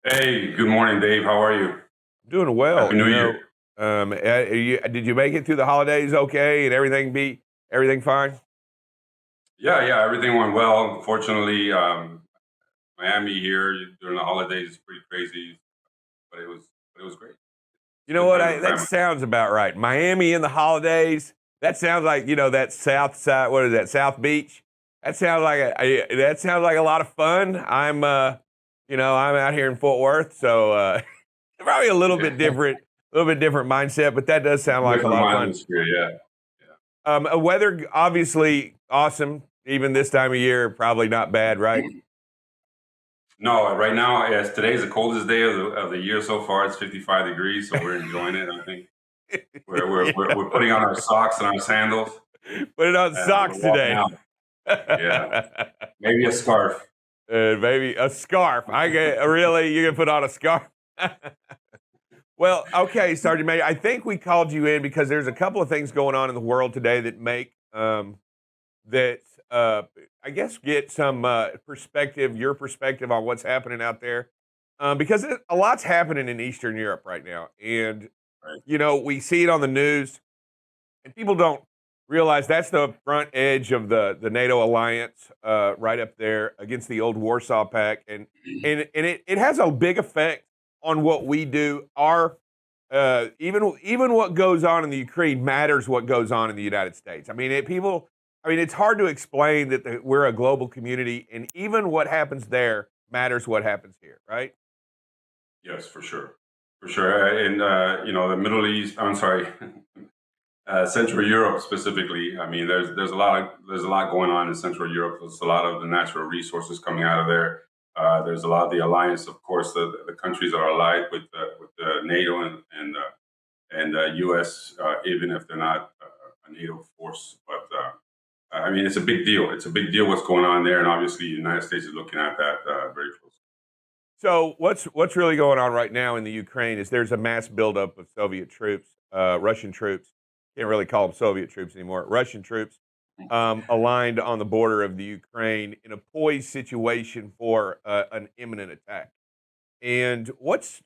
Hey, good morning, Dave. How are you? Doing well. Happy New Year. Did you make it through the holidays okay and everything fine? Yeah, everything went well. Unfortunately, Miami here during the holidays is pretty crazy, but it was great. You It's a know good what? time with That family. sounds about right. Miami in the holidays. That sounds like that South Side. What is that? South Beach. That sounds like a lot of fun. I'm out here in Fort Worth, so probably Yeah, a little bit different mindset. But that does sound like a different lot of fun. atmosphere. Yeah, yeah. Weather obviously awesome. Even this time of year, probably not bad, right? No, right now, yes, today's the coldest day of the year so far. It's 55 degrees, so we're enjoying it. I think we're Yeah. putting on our socks and our sandals, Put it on and we're socks walking today. out. Yeah, maybe a scarf. Maybe a scarf. I get really you can put on a scarf. Well, okay, Sergeant Major. I think we called you in because there's a couple of things going on in the world today that make that I guess get some perspective, your perspective on what's happening out there, because a lot's happening in Eastern Europe right now, and Right. we see it on the news. And people don't realize that's the front edge of the NATO alliance, right up there against the old Warsaw Pact, and it has a big effect on what we do. Our even what goes on in the Ukraine matters. What goes on in the United States. I mean, people. I mean, it's hard to explain that we're a global community, and even what happens there matters. What happens here, right? Yes, for sure. And the Middle East. I'm sorry. Central Europe specifically. I mean, there's a lot going on in Central Europe. There's a lot of the natural resources coming out of there. There's a lot of the alliance, of course, the countries that are allied with NATO and U.S. Even if they're not a NATO force, but I mean, it's a big deal. It's a big deal what's going on there, and obviously, the United States is looking at that very closely. So what's really going on right now in the Ukraine is there's a mass buildup of Soviet troops, Russian troops. Can't really call them Soviet troops anymore. Russian troops aligned on the border of the Ukraine in a poised situation for an imminent attack. And what's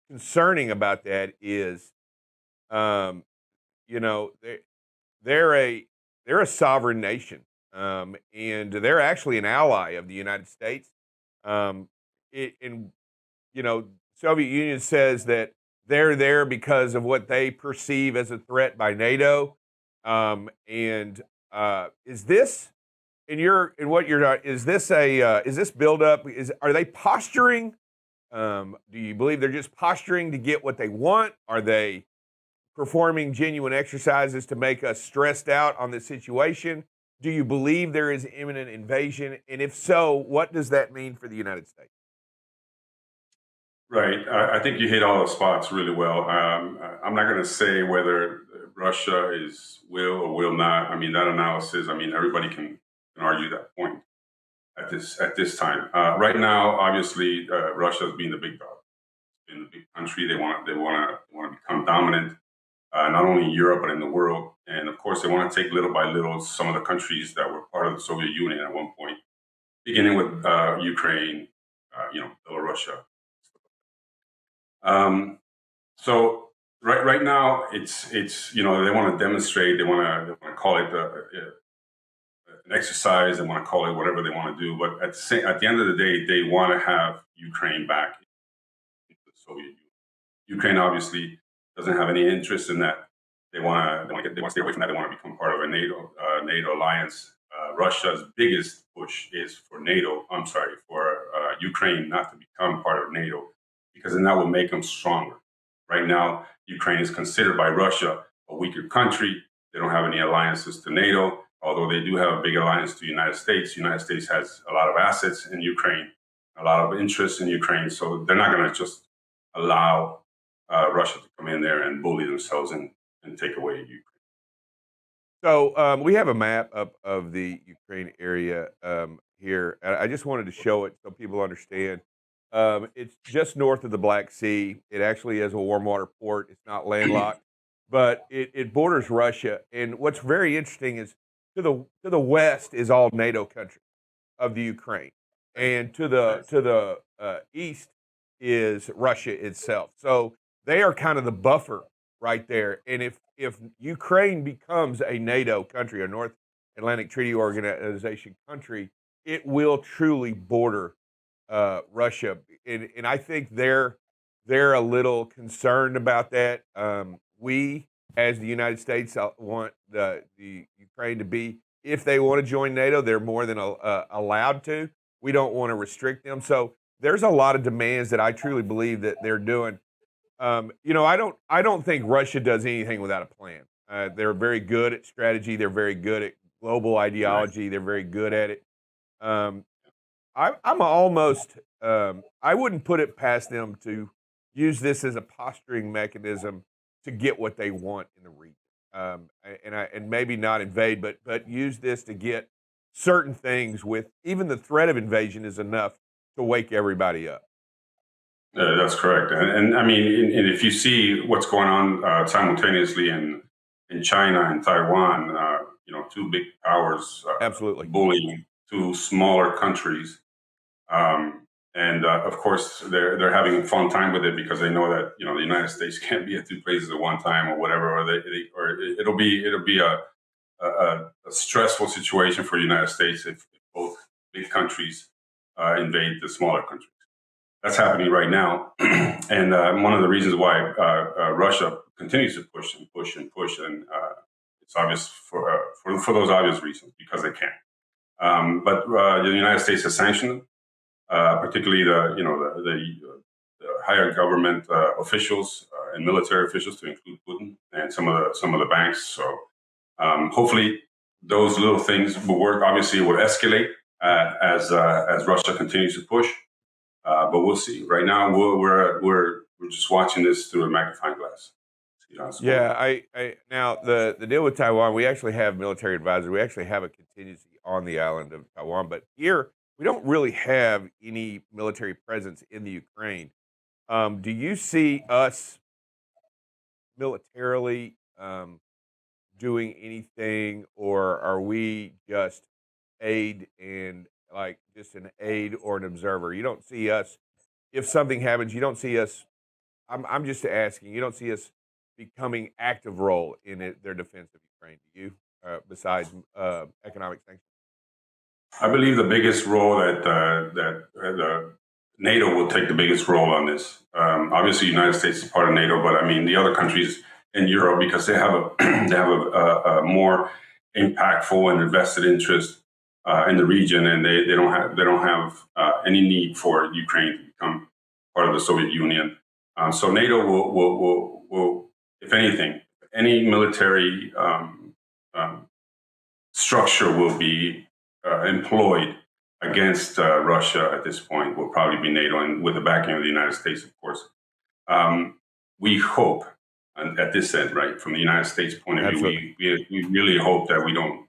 concerning about that is, um, you know, they're a they're a sovereign nation, and they're actually an ally of the United States. Um, and Soviet Union says that they're there because of what they perceive as a threat by NATO. And is this in what you're is this a is this buildup? Is Are they posturing? Do you believe they're just posturing to get what they want? Are they performing genuine exercises to make us stressed out on this situation? Do you believe there is imminent invasion? And if so, what does that mean for the United States? Right. I think you hit all the spots really well. I'm not going to say whether Russia is will or will not. I mean, that analysis. I mean, everybody can argue that point at this time. Right now, obviously, Russia is being the big dog, being the big country. They want to become dominant, not only in Europe but in the world. And of course, they want to take little by little some of the countries that were part of the Soviet Union at one point, beginning with Ukraine, Belarusia. Um, So right now it's they want to demonstrate, they want to call it an exercise, they want to call it whatever they want to do, but at the end of the day they want to have Ukraine back in the Soviet Union. Ukraine obviously doesn't have any interest in that. They want to stay away from that. They want to become part of a NATO alliance. Russia's biggest push is for NATO. I'm sorry, for Ukraine not to become part of NATO, because then that will make them stronger. Right now, Ukraine is considered by Russia a weaker country. They don't have any alliances to NATO, although they do have a big alliance to the United States. The United States has a lot of assets in Ukraine, a lot of interest in Ukraine, so they're not going to just allow Russia to come in there and bully themselves and take away Ukraine. So we have a map up of the Ukraine area here. And I just wanted to show it so people understand. It's just north of the Black Sea. It actually is a warm water port. It's not landlocked, but it borders Russia. And what's very interesting is to the west is all NATO countries of the Ukraine, Right. and to Right. the east is Russia itself. So they are kind of the buffer right there. And if Ukraine becomes a NATO country, a North Atlantic Treaty Organization country, it will truly border Russia. And I think they're a little concerned about that. We, as the United States, want the Ukraine to be, if they want to join NATO, they're more than allowed to. We don't want to restrict them. So there's a lot of demands that I truly believe that they're doing. I don't think Russia does anything without a plan. They're very good at strategy. They're very good at global ideology. They're very good at it. Um, I'm almost. I wouldn't put it past them to use this as a posturing mechanism to get what they want in the region, and maybe not invade, but use this to get certain things. With even the threat of invasion is enough to wake everybody up. That's correct, and I mean, and if you see what's going on simultaneously in China and Taiwan, two big powers Absolutely. bullying two smaller countries, and of course they're having a fun time with it because they know that the United States can't be at two places at one time or whatever, or it'll be a stressful situation for the United States if both big countries invade the smaller countries. That's happening right now, and one of the reasons why Russia continues to push and push and push, and it's obvious for those obvious reasons because they can. But the United States has sanctioned them, particularly the higher government officials and military officials, to include Putin and some of the banks. So hopefully those little things will work. Obviously, it will escalate as Russia continues to push. But we'll see. Right now, we're just watching this through a magnifying glass. Yeah, I now the deal with Taiwan, we actually have military advisors. We actually have a contingency on the island of Taiwan, but here we don't really have any military presence in the Ukraine. Do you see us militarily doing anything, or are we just aid and like just an aid or an observer? You don't see us if something happens. You don't see us. I'm just asking. You don't see us becoming active role in their defense of Ukraine. Do you, besides economic sanctions? I believe the biggest role that NATO will take the biggest role on this. Obviously, the United States is part of NATO, but I mean the other countries in Europe, because they have a more impactful and invested interest in the region, and they don't have any need for Ukraine to become part of the Soviet Union. So NATO will, if anything, any military structure will be employed against Russia at this point will probably be NATO, and with the backing of the United States, of course. We hope, and at this end, right, from the United States point of view, we really hope that we don't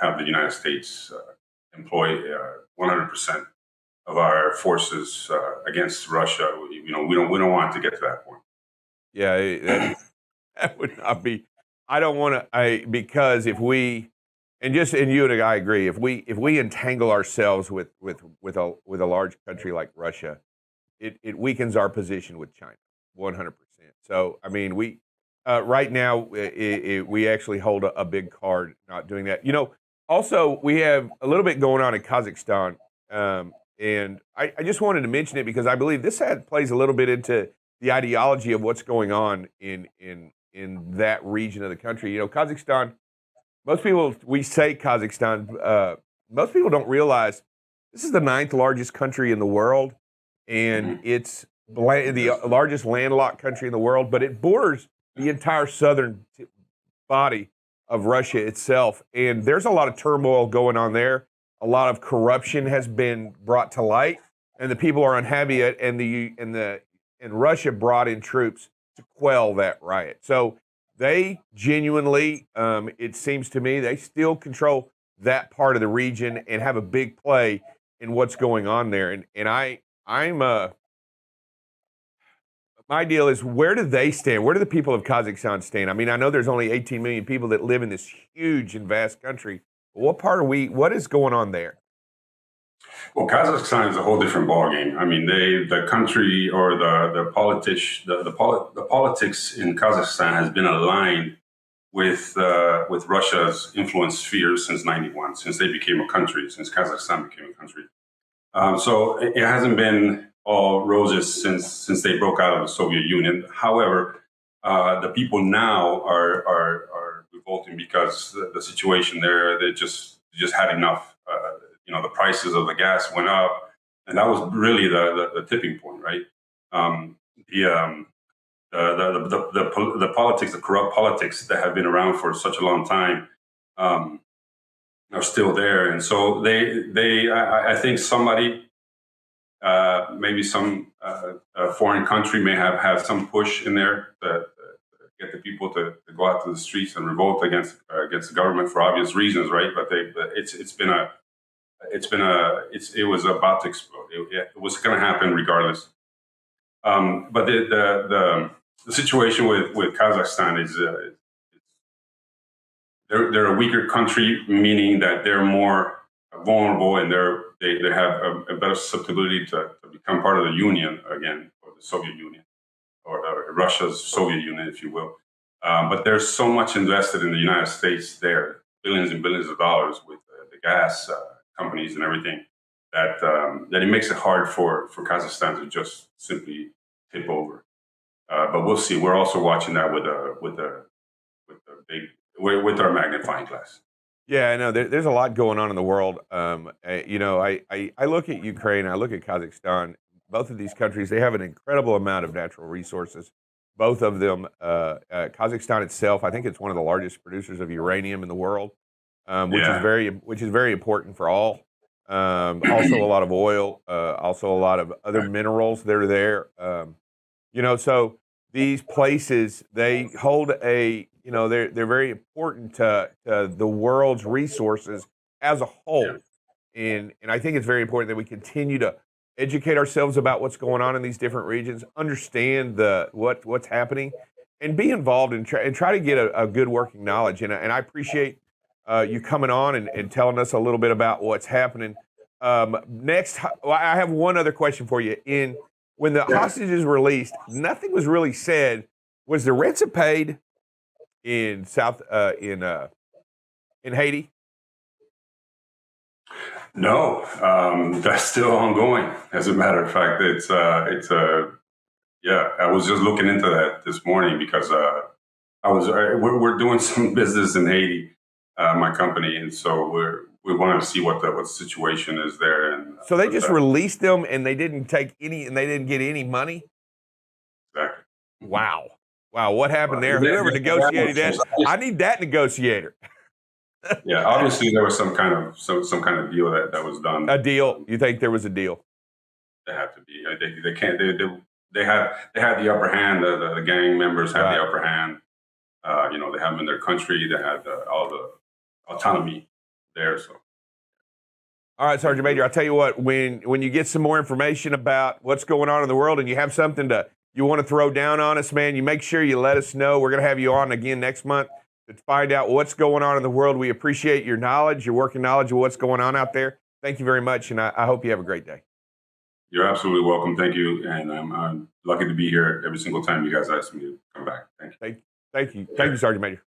have the United States employ 100% of our forces against Russia. We don't want to get to that point. Yeah, that would not be. I don't want to. Because if we, and you and I agree, if we entangle ourselves with a large country like Russia, it weakens our position with China 100%. So I mean, we right now we actually hold a big card not doing that. Also we have a little bit going on in Kazakhstan, and I just wanted to mention it because I believe this plays a little bit into the ideology of what's going on in that region of the country. Kazakhstan. Most people, we say Kazakhstan. Most people don't realize this is the 9th largest country in the world, and it's the largest landlocked country in the world. But it borders the entire southern body of Russia itself, and there's a lot of turmoil going on there. A lot of corruption has been brought to light, and the people are unhappy. And Russia brought in troops to quell that riot. So they genuinely, it seems to me, they still control that part of the region and have a big play in what's going on there. And I'm my deal is, where do they stand? Where do the people of Kazakhstan stand? I mean, I know there's only 18 million people that live in this huge and vast country. What part are we? What is going on there? Well, Kazakhstan is a whole different ballgame. I mean, the country or the politics in Kazakhstan has been aligned with Russia's influence sphere since '91, since they became a country, since Kazakhstan became a country. So it hasn't been all roses since they broke out of the Soviet Union. However, the people now are revolting because the situation there, they just had enough. The prices of the gas went up, and that was really the tipping point, right? Um, the, um, the politics, the corrupt politics that have been around for such a long time, are still there, and so I think somebody, maybe some foreign country, may have some push in there to get the people to go out to the streets and revolt against the government for obvious reasons, right? But it was about to explode. It was going to happen regardless. But the situation with Kazakhstan is they're a weaker country, meaning that they're more vulnerable and they have a better susceptibility to become part of the Union again, or the Soviet Union, or Russia's Soviet Union, if you will. But there's so much invested in the United States there, billions and billions of dollars with the gas companies and everything, that it makes it hard for Kazakhstan to just simply tip over. But we'll see. We're also watching that with our magnifying glass. Yeah, I know. There's a lot going on in the world. I look at Ukraine, I look at Kazakhstan. Both of these countries, they have an incredible amount of natural resources. Both of them, Kazakhstan itself, I think it's one of the largest producers of uranium in the world, Yeah. which is very important for all. Also, a lot of oil, also a lot of other minerals that are there. So these places, they hold they're very important to the world's resources as a Yeah. whole. And I think it's very important that we continue to educate ourselves about what's going on in these different regions, understand what's happening, and be involved and try to get a good working knowledge. And I appreciate you coming on and telling us a little bit about what's happening. I have one other question for you. When the Yeah. hostages released, nothing was really said. Was the ransom paid in in Haiti? No, that's still ongoing. As a matter of fact, yeah. I was just looking into that this morning because we're doing some business in Haiti, my company, and so we wanted to see what the situation is there. And So they just released them and they didn't take any and they didn't get any money? exactly. Wow. Wow, what happened there? Yeah, Whoever negotiated that, I need that negotiator. yeah, obviously there was some kind of deal that was done. A deal. You think there was a deal? They have to be. They can't. They had the upper hand. The gang members had Right. the upper hand. They have them in their country. They had all the autonomy there. So All right, Sergeant Major, I'll tell you what, when you get some more information about what's going on in the world and you have something you want to throw down on us, man, you make sure you let us know. We're going to have you on again next month to find out what's going on in the world. We appreciate your knowledge, your working knowledge of what's going on out there. Thank you very much, and I hope you have a great day. you're absolutely welcome. Thank you, and I'm lucky to be here every single time you guys ask me to come back. Thank you. Thank you, Sergeant Major.